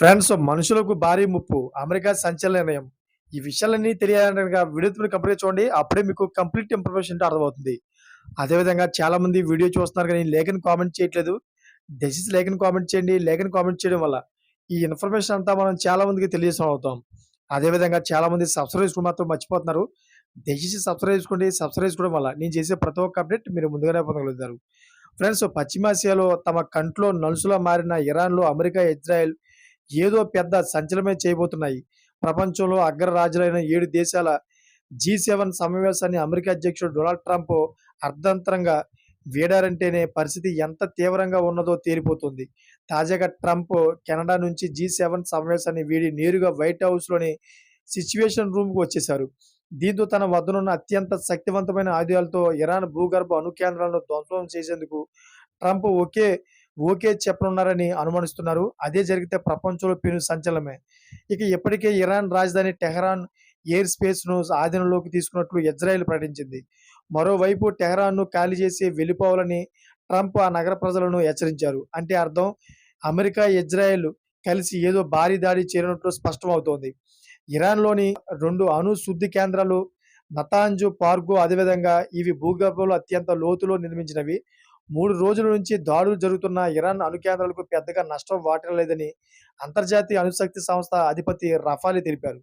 France మనుషులకు భారీ ముప్పు. అమెరికా సంచలన నిర్ణయం. ఈ విషయాలన్నీ తెలియాలంటే గనక వీడియోని కంప్లీట్‌గా చూడండి. అప్పుడే మీకు కంప్లీట్ ఇన్ఫర్మేషన్ అంటే అర్థమవుతుంది. అదేవిధంగా చాలామంది వీడియో చూస్తున్నారు కానీ లేఖని కామెంట్ చేయట్లేదు. దయచేసి లేఖని కామెంట్ చేయండి. లేఖని కామెంట్ చేయడం వల్ల ఈ ఇన్ఫర్మేషన్ అంతా మనం చాలా మందికి తెలియజేసిన అవుతాం. అదేవిధంగా చాలామంది సబ్స్క్రైబ్ చేసుకోవడం మాత్రం మర్చిపోతున్నారు. దయచేసి సబ్స్క్రైబ్ చేసుకోండి. సబ్స్క్రైబ్ చేసుకోవడం వల్ల నేను చేసే ప్రతి ఒక్క అప్డేట్ మీరు ముందుగానే పొందగలుగుతారు. ఫ్రెండ్స్ పశ్చిమాసియాలో తమ కంట్లో నలుసులా మారిన ఇరాన్‌లో అమెరికా, ఇజ్రాయెల్ ఏదో పెద్ద సంచలనమే చేయబోతున్నాయి. ప్రపంచంలో అగ్రరాజులైన 7 దేశాల జీ7 సమావేశాన్ని అమెరికా అధ్యక్షుడు డొనాల్డ్ ట్రంప్ అర్ధంతరంగా వీడారంటేనే పరిస్థితి ఎంత తీవ్రంగా ఉన్నదో తేలిపోతుంది. తాజాగా ట్రంప్ కెనడా నుంచి జీ7 సమావేశాన్ని వీడి నేరుగా వైట్ హౌస్‌లోని సిట్యుయేషన్ రూమ్‌కి వచ్చేశారు. దీంతో తన వద్దనున్న అత్యంత శక్తివంతమైన ఆయుధాలతో ఇరాన్ భూగర్భ అణు కేంద్రాలను ధ్వంసం చేసేందుకు ట్రంప్ ఓకే చెప్పనున్నారని అనుమానిస్తున్నారు. అదే జరిగితే ప్రపంచంలో పెను సంచలనమే. ఇక ఇప్పటికే ఇరాన్ రాజధాని టెహరాన్ ఎయిర్ స్పేస్‌ను ఆధీనంలోకి తీసుకున్నట్లు ఇజ్రాయెల్ ప్రకటించింది. మరోవైపు టెహరాన్‌ను ఖాళీ చేసి వెళ్ళిపోవాలని ట్రంప్ ఆ నగర ప్రజలను హెచ్చరించారు. అంటే అర్థం అమెరికా, ఇజ్రాయెల్ కలిసి ఏదో భారీ దాడి చేయనున్నట్లు స్పష్టమవుతోంది. ఇరాన్‌లోని 2 అణు శుద్ధి కేంద్రాలు నతాంజ్, ఫార్గో అదేవిధంగా ఇవి భూగర్భంలో అత్యంత లోతులో నిర్మించినవి. 3 రోజుల నుంచి దాడులు జరుగుతున్న ఇరాన్ అణు కేంద్రాలకు పెద్దగా నష్టం వాటిల్లలేదని అంతర్జాతీయ అణుశక్తి సంస్థ అధిపతి రఫాలి తెలిపారు.